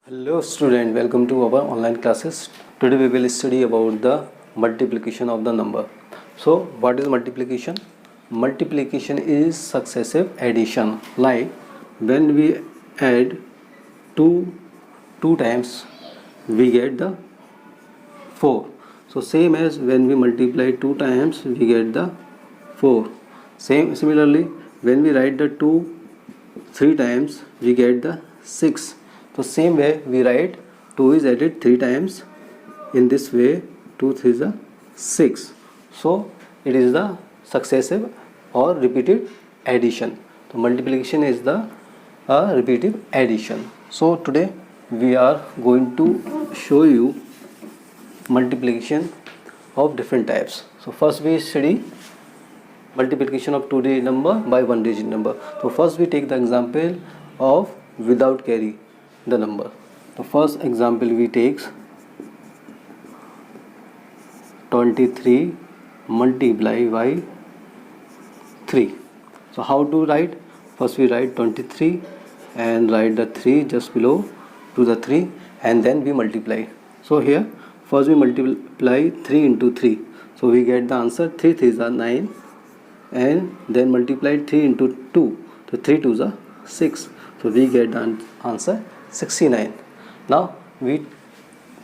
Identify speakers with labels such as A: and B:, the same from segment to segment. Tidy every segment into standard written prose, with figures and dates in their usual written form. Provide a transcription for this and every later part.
A: Hello student, welcome to our online classes. Today we will study about the multiplication of the number. So what is multiplication? Multiplication is successive addition. Like when we add 2 times we get the 4. So same as when we multiply 2 times we get the 4. Similarly when we write the 2 3 times we get the 6. So same way we write 2 is added 3 times. In this way 2 3 is a 6. So it is the successive or repeated addition. So multiplication is the repeated addition. So today we are going to show you multiplication of different types. So first we study multiplication of 2-digit number by 1-digit number. So first we take the example of without carry the number. The first example we take 23 multiply by 3. So how to write? First we write 23 and write the 3 just below to the 3 and then we multiply. So here first we multiply 3 into 3. So we get the answer 3 3s are 9 and then multiply 3 into 2. So 3 2s are 6. So we get the answer 69. Now we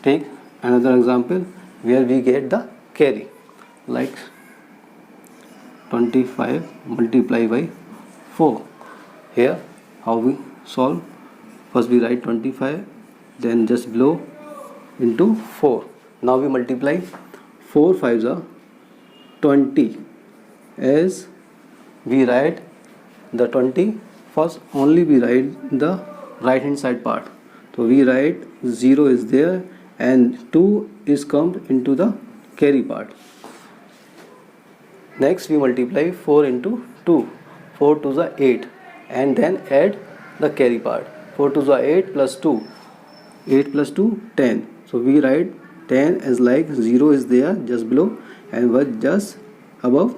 A: take another example where we get the carry like 25 multiply by 4. Here how we solve? First we write 25 then just below into 4. Now we multiply 4 5s are 20. As we write the 20 first only we write the right hand side part. So we write 0 is there and 2 is come into the carry part. Next we multiply 4 into 2. 4 2s are 8 and then add the carry part. 4 2s are 8 plus 2. 8 plus 2 10. So we write 10 as like 0 is there just below and was just above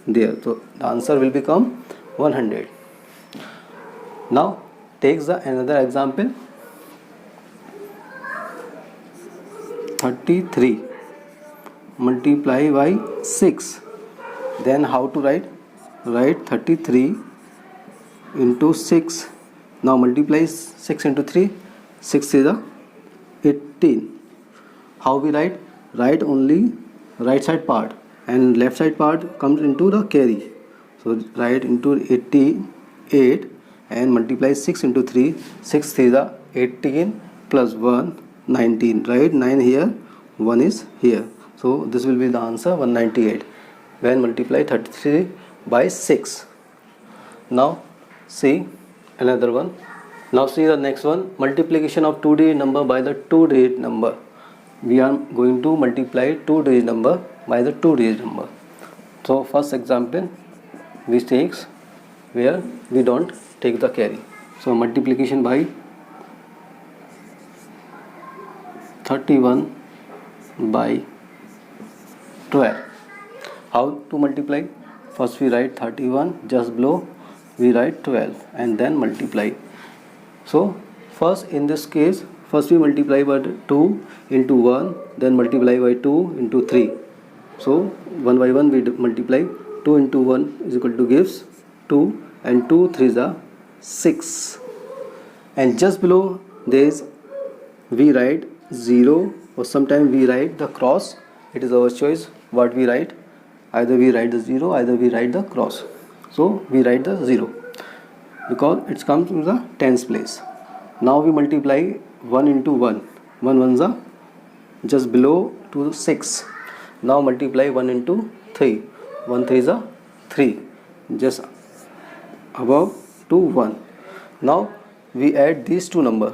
A: there. So the answer will become 100. Now takes the another example 33 multiply by 6. Then how to write? Write 33 into 6. Now multiply 6 into 3. 6 is a 18. How we write? Write only right side part and left side part comes into the carry. So write into 88 and multiply 6 into 3. 6 3 is a 18 plus 1 19. Right, 9 here, 1 is here. So this will be the answer 198 when multiply 33 by 6. Now see another one. Now see the next one, multiplication of 2-digit number by the 2-digit number. We are going to multiply 2-digit number by the 2-digit number. So first example we takes where we don't take the carry. So multiplication by 31 by 12. How to multiply? First we write 31 just below we write 12 and then multiply. So first in this case first we multiply by 2 into 1 then multiply by 2 into 3. So 1 by 1 we multiply. 2 into 1 is equal to gives 2 and 2 3s are 6 and just below this we write 0 or sometimes we write the cross. It is our choice what we write. Either we write the 0 either we write the cross. So we write the 0 because it comes to the tens place. Now we multiply 1 into 1. 1 ones are just below to 6. Now multiply 1 into 3. 1 3 is a 3 just above to 1. Now we add these two number.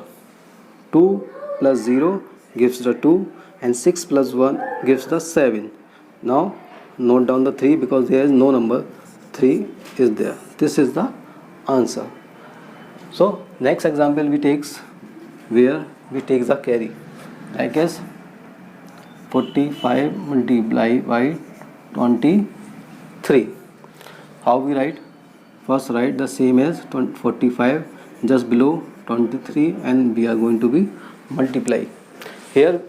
A: 2 plus 0 gives the 2 and 6 plus 1 gives the 7. Now note down the 3 because there is no number. 3 is there. This is the answer. So next example we takes where we take the carry. I guess 45 multiply by 23. How we write? First write the same as 45 just below 23 and we are going to be multiply. Here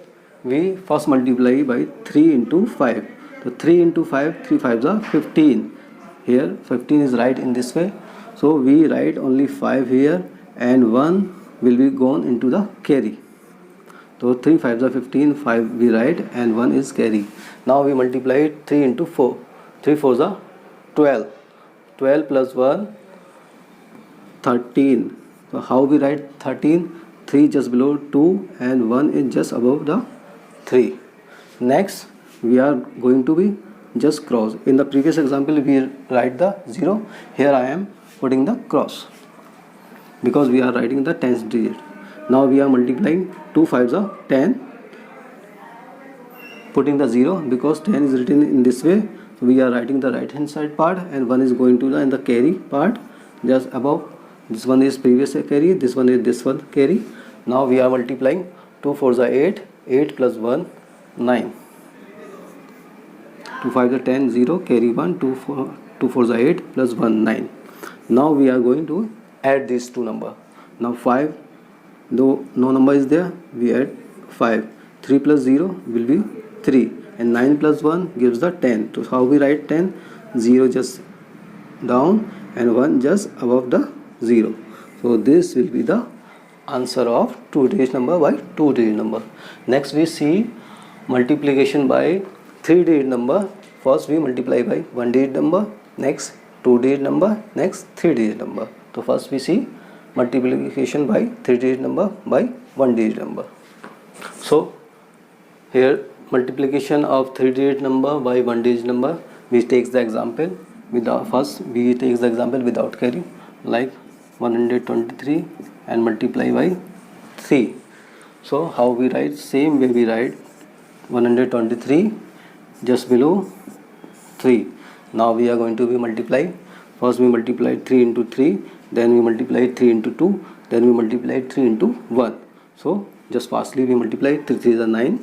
A: we first multiply by 3 into 5. So 3 into 5, 3 5s are 15. Here 15 is right in this way. So we write only 5 here and 1 will be gone into the carry. So 3 5s are 15, 5 we write and 1 is carry. Now we multiply it 3 into 4. 3 4s are 12. 12 plus 1, 13. So how we write 13? 3 just below 2 and 1 is just above the 3. Next we are going to be just cross. In the previous example we write the 0. Here I am putting the cross because we are writing the 10th digit. Now we are multiplying 2 5s are 10, putting the 0 because 10 is written in this way. So we are writing the right hand side part and 1 is going to the in the carry part just above. This one is previous carry, this one is this one carry. Now we are multiplying 2 4s are 8, 8 plus 1 9. 2 5s are 10, 0, carry 1, 2 4s are 8 plus 1 9. Now we are going to add these two numbers. Now 5, though no number is there, we add 5. 3 plus 0 will be 3 and 9 plus 1 gives the 10. So how we write 10? 0 just down and 1 just above the 0. So this will be the answer of 2-digit number by 2-digit number. Next we see multiplication by 3-digit number. First we multiply by 1-digit number, next 2-digit number, next 3-digit number. So first we see multiplication by 3-digit number by 1-digit number. So here multiplication of 3-digit number by 1-digit number, we takes the example without without carry, like 123 and multiply by 3. So how we write? Same way we write 123 just below 3. Now we are going to be multiply. First we multiply 3 into 3, then we multiply 3 into 2, then we multiply 3 into 1. So just fastly we multiply. 3 3s are 9,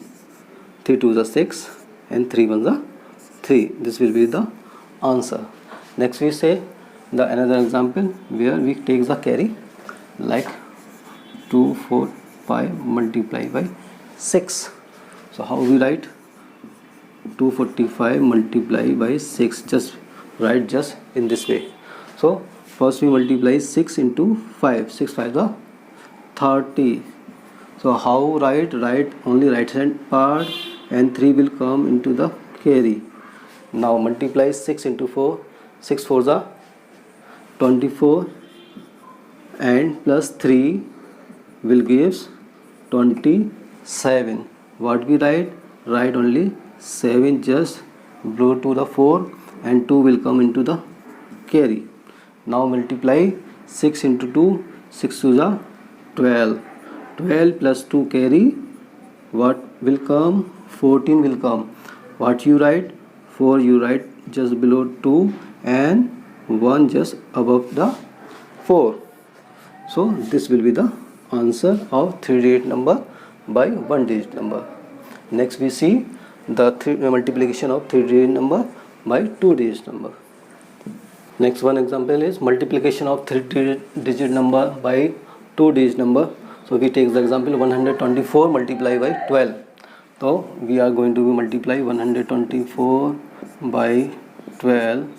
A: 3 2s are 6 and 3 1s are 3. This will be the answer. Next we say the another example where we take the carry, like 2 4 5 multiply by 6. So how we write? 245 multiply by 6. Just write just in this way. So first we multiply 6 into 5. 6 5s are 30. So how write? Write only right hand part and 3 will come into the carry. Now multiply 6 into 4. 6 4s are 24 and plus 3 will gives 27. What we write? Write only 7 just below to the 4 and 2 will come into the carry. Now multiply 6 into 2. 6 2s are 12. 12 plus 2 carry. What will come? 14 will come. What you write? 4 you write just below 2 and 1 just above the 4. So this will be the answer of 3-digit number by 1-digit number. Next we see the multiplication of 3-digit number by 2-digit number. Next one example is multiplication of 3-digit number by 2-digit number. So we take the example 124 multiply by 12. So we are going to multiply 124 by 12.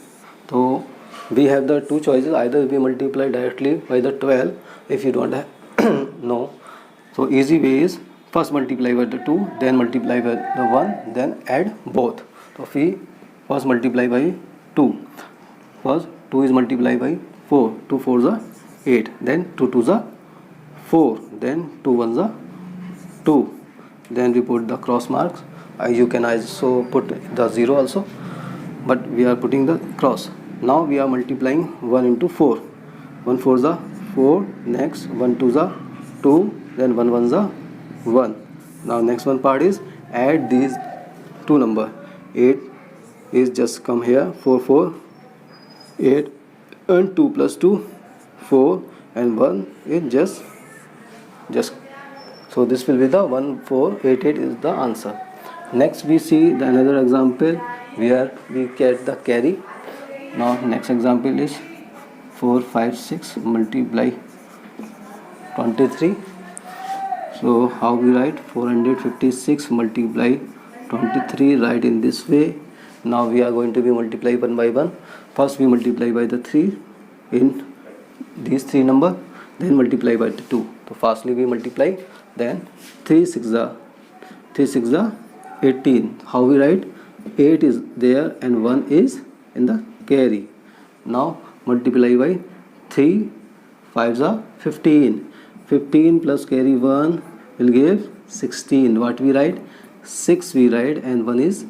A: So we have the two choices, either we multiply directly by the 12 if you don't have no. So easy way is first multiply by the 2, then multiply by the 1, then add both. So we first multiply by 2. First 2 is multiplied by 4. 2 4s are 8. Then 2 2s are 4. Then 2 1s are 2. Then we put the cross marks. You can also put the 0 also, but we are putting the cross. Now we are multiplying 1 into 4. 1 4s are 4. Next 1 2s are 2. Then 1 1s are 1. Now next one part is add these two number. 8 is just come here. 4 4 8 and 2 plus 2 4 and 1 is just so this will be the 1488 is the answer. Next we see the another example where we get the carry. Now next example is 4 5 6 multiply 23. So how we write? 456 multiply 23, write in this way. Now we are going to be multiply one by one. First we multiply by the 3 in these 3 number, then multiply by the 2. So firstly we multiply, then 3 6 are 18. How we write? 8 is there and 1 is in the carry. Now multiply by 3 5s are 15. 15 plus carry 1 will give 16. What we write? 6 we write and 1 is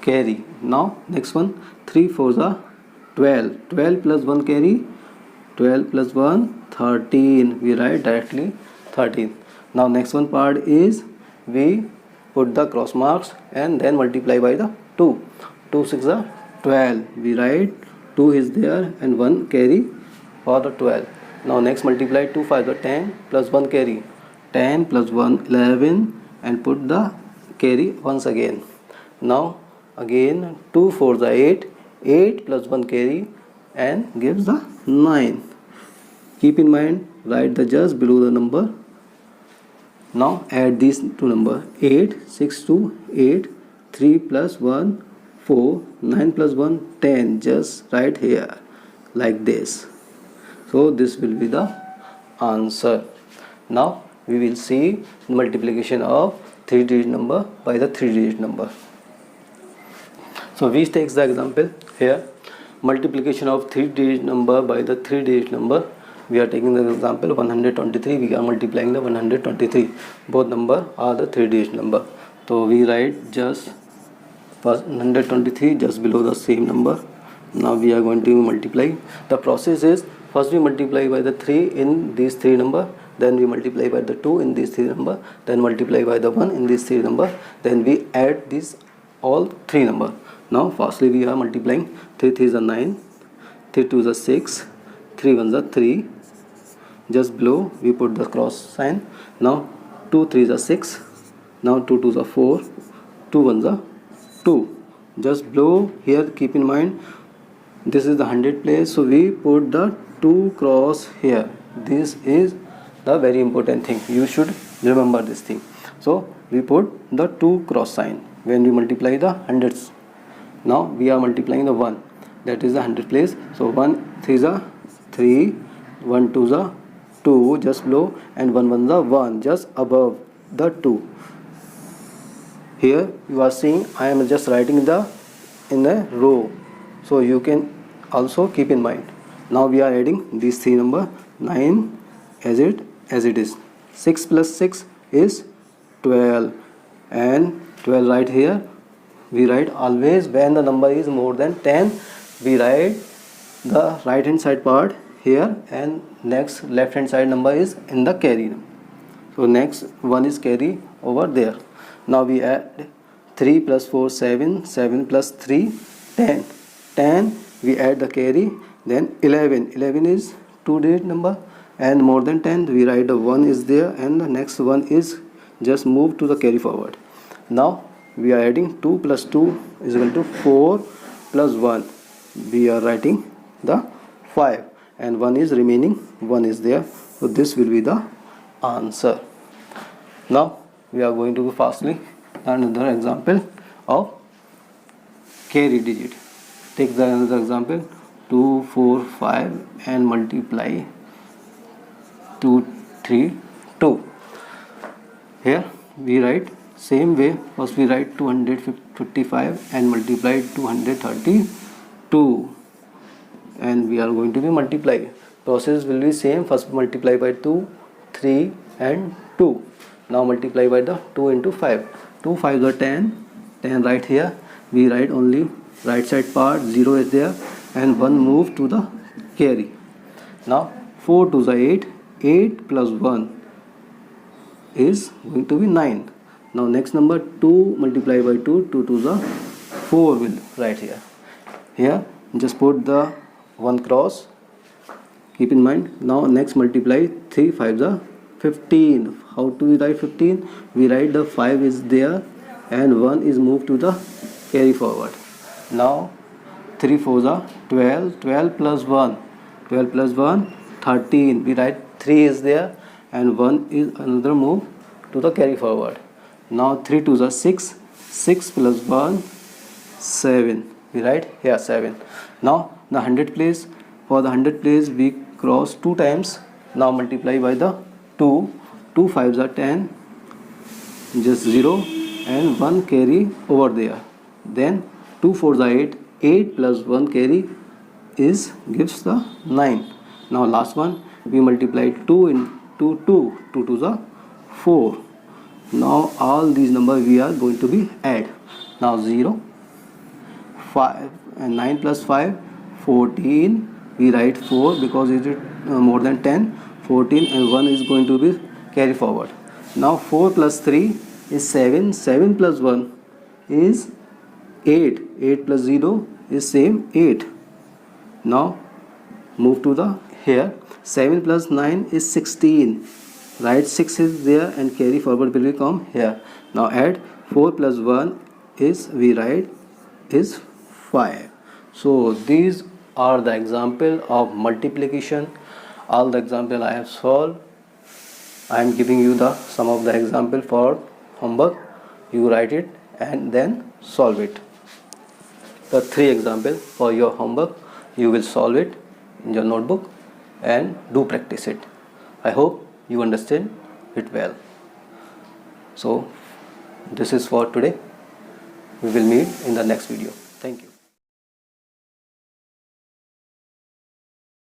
A: carry. Now next one, 3 4s are 12. 12 plus 1 carry, 12 plus 1 13. We write directly 13. Now next one part is we put the cross marks and then multiply by the 2. 2 6 are 12. We write 2 is there and 1 carry for the 12. Now next multiply 2 5 are 10 plus 1 carry, 10 plus 1 11, and put the carry once again. Now again 2 4 are 8, 8 plus 1 carry and gives the 9. Keep in mind, write the just below the number. Now add these two number, 8 6 2 8, 3 plus 1 4, 9 plus 1 10. Just write here like this. So this will be the answer. Now we will see multiplication of 3-digit number by the 3-digit number. So we take the example here, multiplication of 3-digit number by the 3-digit number. We are taking the example 123. We are multiplying the 123. Both number are the 3-digit number. So we write just first 123 just below the same number. Now we are going to multiply. The process is, first we multiply by the 3 in these 3 number, then we multiply by the 2 in these 3 number, then multiply by the 1 in these 3 number, then we add these all 3 number. Now firstly we are multiplying. 3 3 is a 9, 3 2 is a 6, 3 1 is a 3. Just below we put the cross sign. Now 2 3 is a 6. Now 2 2 is a 4, 2 1 is a 2. Just below here, keep in mind this is the 100 place, so we put the 2 cross here. This is the very important thing, you should remember this thing. So we put the 2 cross sign when we multiply the hundreds. Now we are multiplying the 1, that is the 100 place. So 1 3 is a 3, 1 2 is a 2 just below, and 1 1 is a 1 just above the 2. Here you are seeing I am just writing the in a row, so you can also keep in mind. Now we are adding these 3 number, 9 as it is, 6 plus 6 is 12, and 12 right here. We write always when the number is more than 10, we write the right hand side part here, and next left hand side number is in the carry. So next one is carry over there. Now we add 3 plus 4 7, 7 plus 3 10, 10 we add the carry, then 11, 11 is 2-digit number, and more than 10 we write the 1 is there, and the next one is just move to the carry forward. Now we are adding 2 plus 2 is equal to 4 plus 1, we are writing the 5, and 1 is remaining, 1 is there, so this will be the answer. Now we are going to go fastly another example of carry digit. Take the another example, 2 4 5 and multiply 2 3 2. Here we write same way, first we write 255 and multiply 232, and we are going to be multiply. Process will be same, first multiply by 2 3 and 2. Now multiply by the 2 into 5. 2 5 are 10, 10 right here. We write only right side part, 0 is there, and 1 move to the carry. Now 4 2 is 8, 8 plus 1 is going to be 9. Now next number 2 multiply by 2, 2 2 is 4 will write here. Here just put the 1 cross, keep in mind. Now next multiply 3 5 is 15. How do we write 15? We write the 5 is there and 1 is moved to the carry forward. Now 3 4 is 12, 12 plus 1, 12 plus 1 13. We write 3 is there and 1 is another move to the carry forward. Now 3 2s are 6, 6 plus 1 7, we write here 7. Now the 100 place, for the 100 place we cross 2 times. Now multiply by the 2, 2 5s are 10, just 0 and 1 carry over there. Then 2 4s are 8, 8 plus 1 carry is gives the 9. Now last one, we multiply 2 into 2, 2 2s are 4. Now all these numbers we are going to be add. Now 0, 5 and 9 plus 5 14, we write 4 because it is more than 10, 14 and 1 is going to be carry forward. Now 4 plus 3 is 7, 7 plus 1 is 8, 8 plus 0 is same 8. Now move to the here, 7 plus 9 is 16, right, 6 is there and carry forward will come here. Now add 4 plus 1 is, we write is 5. So these are the example of multiplication. All the example I have solved. I am giving you the some of the example for homework. You write it and then solve it. The 3 example for your homework, you will solve it in your notebook and do practice it. I hope you understand it well. So this is for today. We will meet in the next video. Thank you.